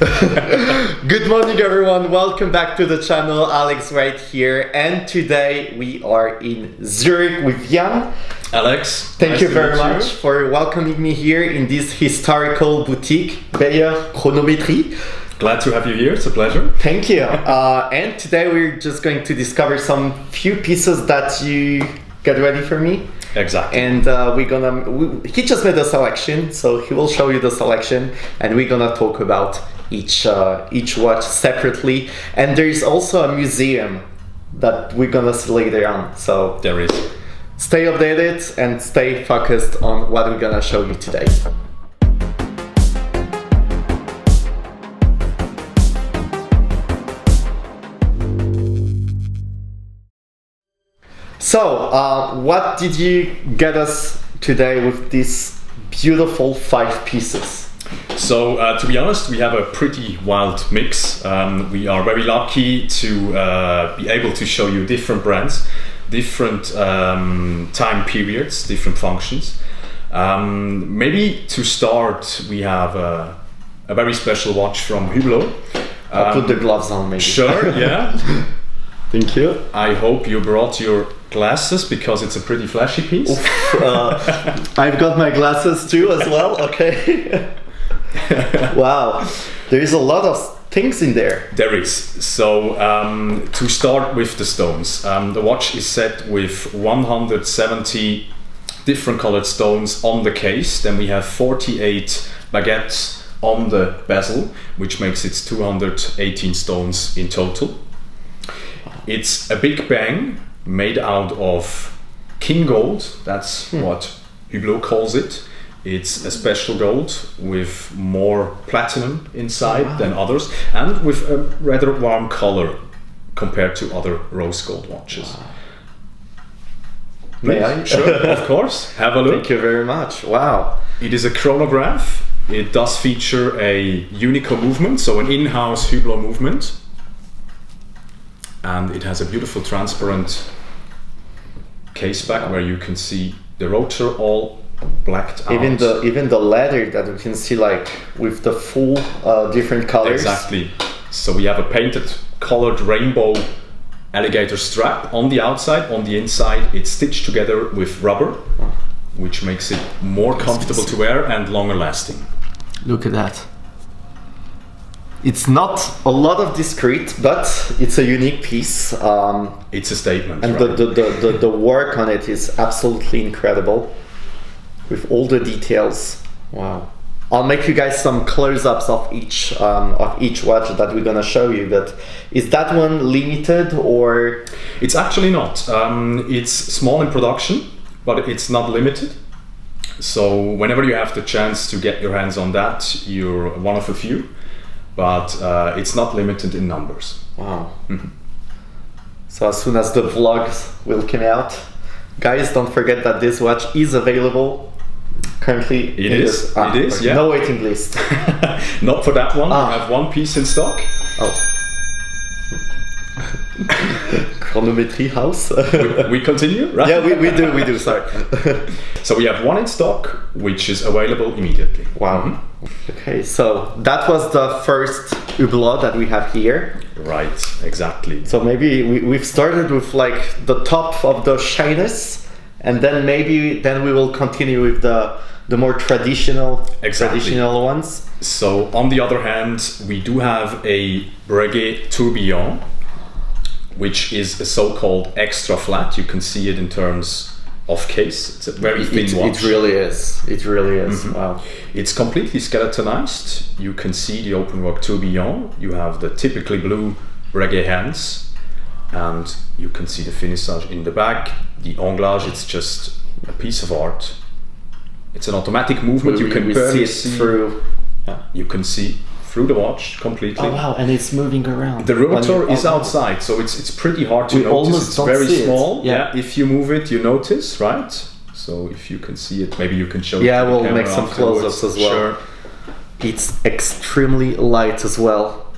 Good morning everyone, welcome back to the channel. Alex right here, and today we are in Zurich with Jan. Alex, thank you very much for welcoming me here in this historical boutique, Beyer Chronometrie. Glad to have you here, it's a pleasure. Thank you. And today we're just going to discover some few pieces that you got ready for me. Exactly. And he just made a selection, so he will show you the selection, and we're gonna talk about each watch separately. And there is also a museum that we're gonna see later on. So there is. Stay updated and stay focused on what we're gonna show you today. So, what did you get us today with these beautiful 5 pieces? So, to be honest, we have a pretty wild mix. We are very lucky to be able to show you different brands, different time periods, different functions. Maybe to start, we have a very special watch from Hublot. I'll put the gloves on, maybe. Sure, yeah. Thank you. I hope you brought your glasses because it's a pretty flashy piece. I've got my glasses too as well, okay. Wow, there is a lot of things in there. There is. So to start with the stones, the watch is set with 170 different colored stones on the case. Then we have 48 baguettes on the bezel, which makes it 218 stones in total. It's a big bang made out of king gold. That's what Hublot calls it. It's a special gold with more platinum inside than others, and with a rather warm color compared to other rose gold watches. May I? Sure, of course. Have a look. Thank you very much. Wow. It is a chronograph. It does feature a Unico movement, so an in-house Hublot movement. And it has a beautiful transparent case back where you can see the rotor all blacked out. Even the leather that we can see, like with the full different colors. Exactly. So we have a painted colored rainbow alligator strap on the outside. On the inside it's stitched together with rubber, which makes it more comfortable to wear and longer lasting. Look at that. It's not a lot of discreet, but it's a unique piece. It's a statement, and right? the work on it is absolutely incredible, with all the details. Wow! I'll make you guys some close-ups of each watch that we're gonna show you. But is that one limited or? It's actually not. It's small in production, but it's not limited. So whenever you have the chance to get your hands on that, you're one of a few. But it's not limited in numbers. Wow. Mm-hmm. So as soon as the vlogs will come out, guys, don't forget that this watch is available currently. It is, yeah. No waiting list. Not for that one. I have one piece in stock. Oh. Chronometrie house. we continue, right? Yeah, we do, sorry. So we have one in stock, which is available immediately. Wow. Mm-hmm. Okay, so that was the first Hublot that we have here. Right, exactly. So maybe we've started with like the top of the shyness, and then we will continue with the more traditional ones. So on the other hand, we do have a Bre Turbon, which is a so-called extra flat. You can see it in terms of case. It's a very thin watch. It really is. It really is. Mm-hmm. Wow. It's completely skeletonized. You can see the open work tourbillon. You have the typically blue Bre hands, and you can see the finissage in the back. The anglage, it's just a piece of art. It's an automatic movement. You can barely see through. Yeah, you can see through the watch completely. Oh wow, and it's moving around. The rotor is outside, so it's pretty hard to notice. It's very small. Yeah, if you move it, you notice, right? So if you can see it, maybe you can show it. Yeah, we'll make some close-ups as well. Sure. It's extremely light as well.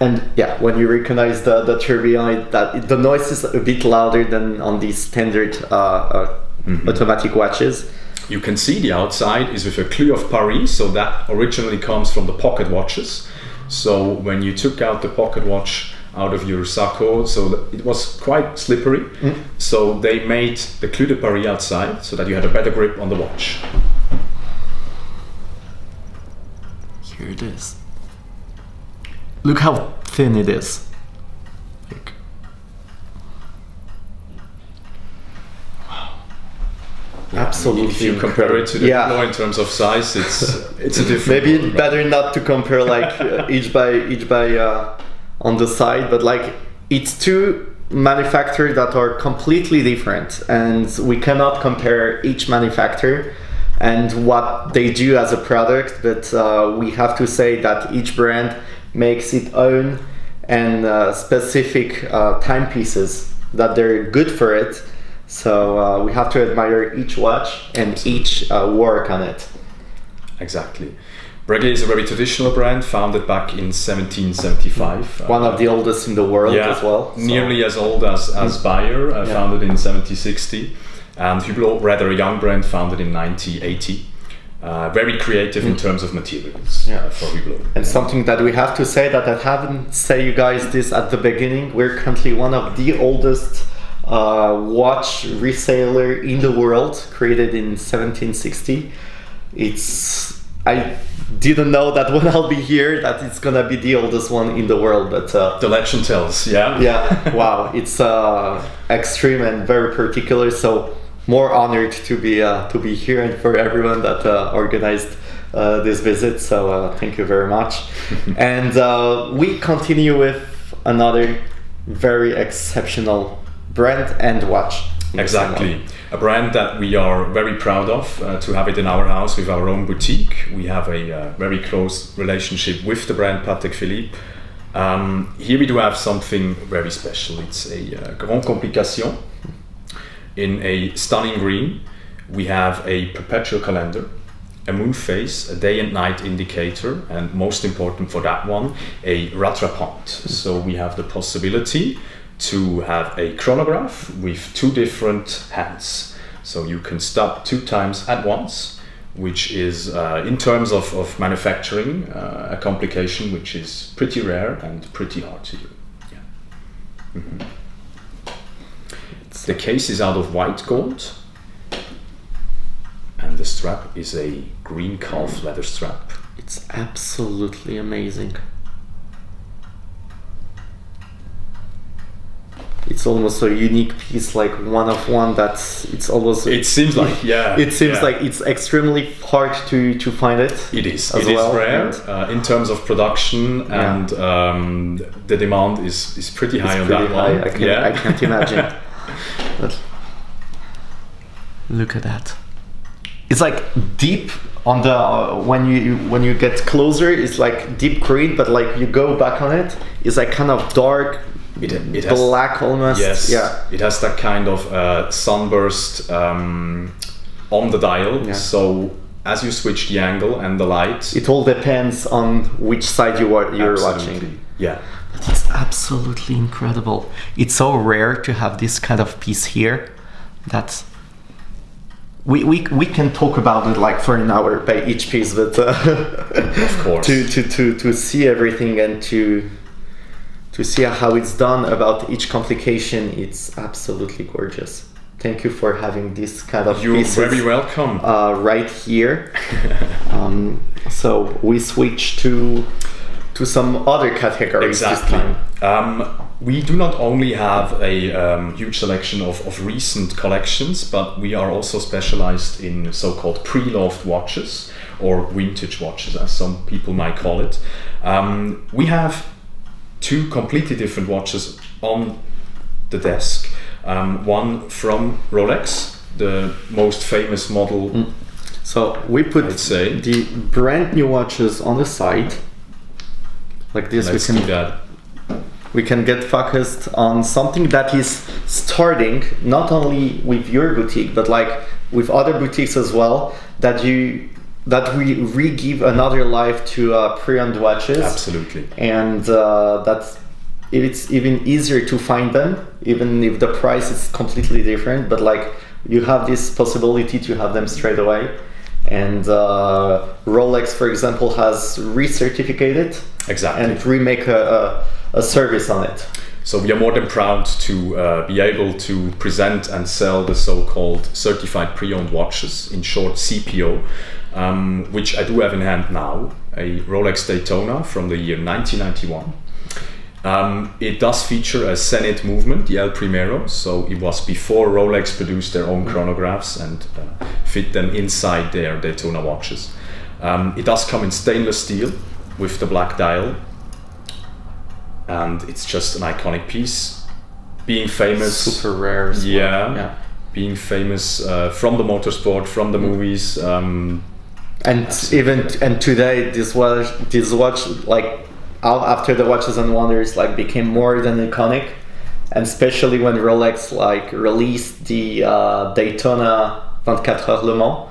And yeah, when you recognize the tourbillon, the noise is a bit louder than on these standard automatic watches. You can see the outside is with a clou of Paris, so that originally comes from the pocket watches. So when you took out the pocket watch out of your sacco, so it was quite slippery. So they made the clou de Paris outside so that you had a better grip on the watch. Here it is. Look how thin it is. Absolutely. If you compare it to the Hublot in terms of size, it's a different. Maybe it's better not to compare like each by on the side, but like it's two manufacturers that are completely different, and we cannot compare each manufacturer and what they do as a product. But we have to say that each brand makes its own and specific timepieces that they're good for it. So we have to admire each watch and each work on it. Exactly. Breguet is a very traditional brand, founded back in 1775. One of the oldest in the world as well. So. Nearly as old as Beyer, founded in 1760. And Hublot, rather a young brand, founded in 1980. Very creative in terms of materials for Hublot. And something that we have to say that I haven't said you guys this at the beginning, we're currently one of the oldest watch reseller in the world, created in 1760. I didn't know that when I'll be here that it's gonna be the oldest one in the world, but the legend tells. Wow, it's extreme and very particular, so more honored to be here and for everyone that organized this visit, so thank you very much. And we continue with another very exceptional brand and watch. Exactly. A brand that we are very proud of to have it in our house with our own boutique. We have a very close relationship with the brand Patek Philippe. Here we do have something very special. It's a Grande Complication in a stunning green. We have a perpetual calendar, a moon phase, a day and night indicator, and most important for that one, a rattrapante. So we have the possibility to have a chronograph with two different hands. So you can stop 2 times at once, which is, in terms of manufacturing, a complication which is pretty rare and pretty hard to do. The case is out of white gold, and the strap is a green calf leather strap. It's absolutely amazing. It's almost a unique piece, like one of one. It's almost. It seems like It seems like it's extremely hard to find it. It is. It is rare in terms of production, and the demand is pretty high on that one. I can't imagine. But look at that. It's like deep on the when you get closer. It's like deep green, but like you go back on it, it's like kind of dark. It black almost. Yes. Yeah. It has that kind of sunburst on the dial. Yeah. So as you switch the angle and the light, it all depends on which side you're watching. Yeah. But it's absolutely incredible. It's so rare to have this kind of piece here that we can talk about it like for an hour by each piece, but of course to see everything and to see how it's done about each complication, it's absolutely gorgeous. Thank you for having this kind of pieces. You're very welcome. Right here. So we switch to some other categories this time. We do not only have a huge selection of recent collections, but we are also specialized in so-called pre-loved watches, or vintage watches, as some people might call it. We have 2 completely different watches on the desk. One from Rolex, the most famous model. So we put the brand new watches on the side. Like this. Let's do that. We can get focused on something that is starting not only with your boutique, but like with other boutiques as well, that we re-give another life to pre-owned watches. Absolutely. And that it's even easier to find them, even if the price is completely different. But like you have this possibility to have them straight away. And Rolex, for example, has recertificated Exactly. and remake a service on it. So we are more than proud to be able to present and sell the so-called certified pre-owned watches, in short CPO, which I do have in hand now, a Rolex Daytona from the year 1991. It does feature a Zenith movement, the El Primero, so it was before Rolex produced their own chronographs and fit them inside their Daytona watches. It does come in stainless steel with the black dial, and it's just an iconic piece. Being famous, Super rare as well. yeah, being famous from the motorsport, from the movies, and today this watch like after the Watches and Wonders like became more than iconic, and especially when Rolex like released the Daytona 24 Heures Le Mans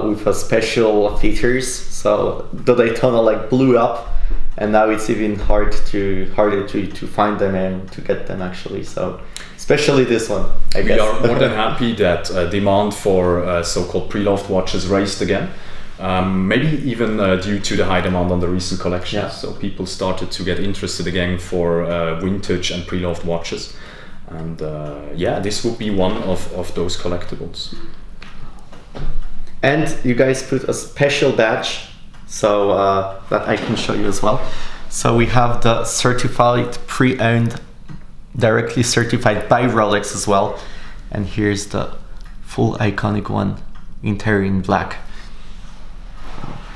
with a special features. So the Daytona like blew up, and now it's even harder to find them and to get them actually. So especially this one, I guess. We are more than happy that demand for so-called pre-loved watches raised again. Maybe even due to the high demand on the recent collections. Yeah. So people started to get interested again for vintage and pre-loved watches. And this would be one of those collectibles. And you guys put a special badge, so that I can show you as well. So we have the certified pre-owned, directly certified by Rolex as well. And here's the full iconic one, interior in black.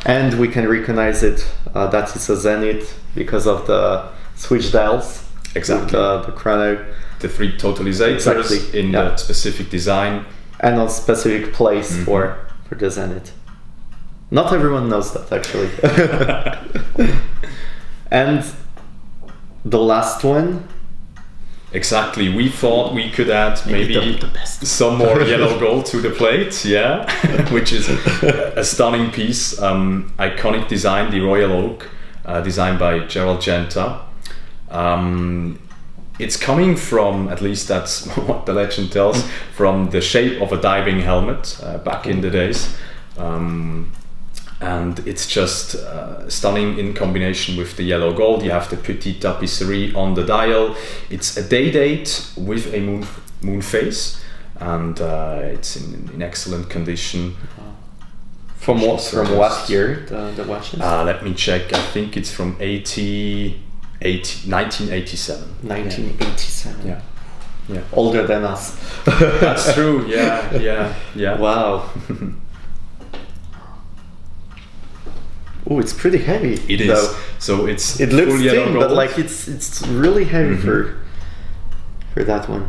And we can recognize it, that is a Zenith because of the switch dials. Exactly. The chrono. The 3 totalizators Exactly. in the specific design. And on specific place for the Zenith. Not everyone knows that actually. And the last one. Exactly. We thought we could add maybe the best. some more yellow gold to the plate, yeah, which is a stunning piece. Iconic design, the Royal Oak, designed by Gerald Genta. It's coming from, at least that's what the legend tells, from the shape of a diving helmet back in the days. And it's just stunning in combination with the yellow gold. You have the petite tapisserie on the dial. It's a day date with a moon phase, and it's in excellent condition. From what year the watch is? Let me check. I think it's from 1987. 1987. Yeah. Older than us. That's true. Yeah. Wow. Oh, it's pretty heavy. It is. Though. So It looks full yellow thin, gold. but like it's really heavy for that one.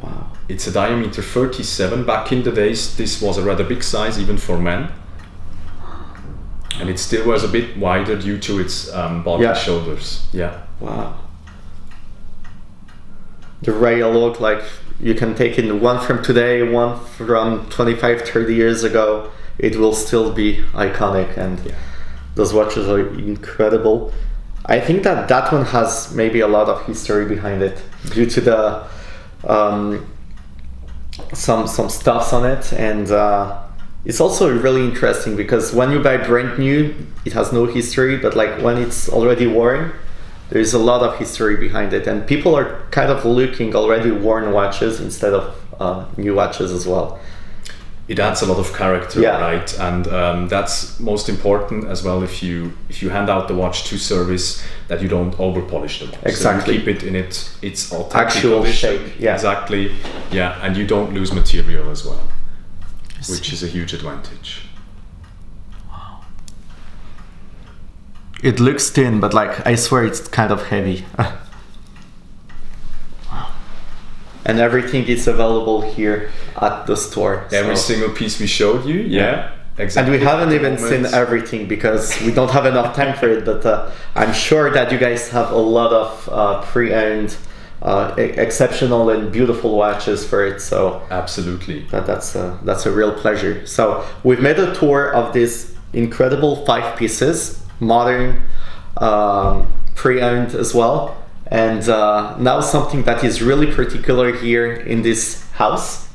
Wow. It's a diameter 37. Back in the days, this was a rather big size, even for men. And it still was a bit wider due to its bulky shoulders. Yeah. Wow. The Royal Oak, like you can take in one from today, one from 25, 30 years ago. It will still be iconic, and those watches are incredible. I think that one has maybe a lot of history behind it due to the some stuffs on it, and it's also really interesting because when you buy brand new, it has no history, but like when it's already worn, there's a lot of history behind it, and people are kind of looking already worn watches instead of new watches as well. It adds a lot of character, right? And that's most important as well. If you hand out the watch to service, that you don't over polish the watch. Exactly. So you keep it in its authentic actual condition. shape. Yeah. Exactly. Yeah, and you don't lose material as well, which is a huge advantage. Wow. It looks thin, but like I swear it's kind of heavy. And everything is available here at the store. Every single piece we showed you, exactly. And we haven't even seen everything because we don't have enough time for it, but I'm sure that you guys have a lot of pre-owned, exceptional and beautiful watches for it. So absolutely, that's a real pleasure. So we've made a tour of these incredible 5 pieces, modern, pre-owned as well. And now something that is really particular here in this house,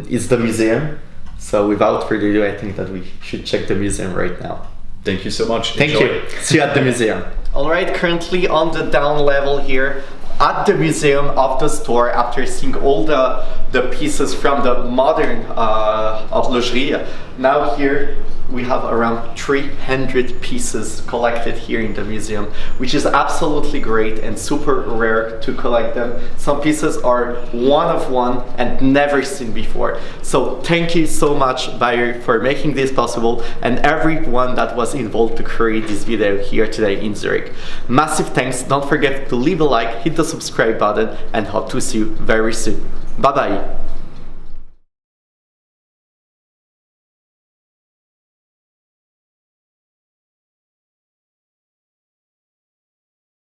is the museum. So without further ado, I think that we should check the museum right now. Thank you so much. Thank you. See you at the museum. All right, currently on the down level here at the museum of the store, after seeing all the pieces from the modern horlogerie. Now here we have around 300 pieces collected here in the museum, which is absolutely great and super rare to collect them. Some pieces are one of one and never seen before. So thank you so much, Beyer, for making this possible, and everyone that was involved to create this video here today in Zurich. Massive thanks. Don't forget to leave a like, hit the subscribe button, and hope to see you very soon. Bye bye.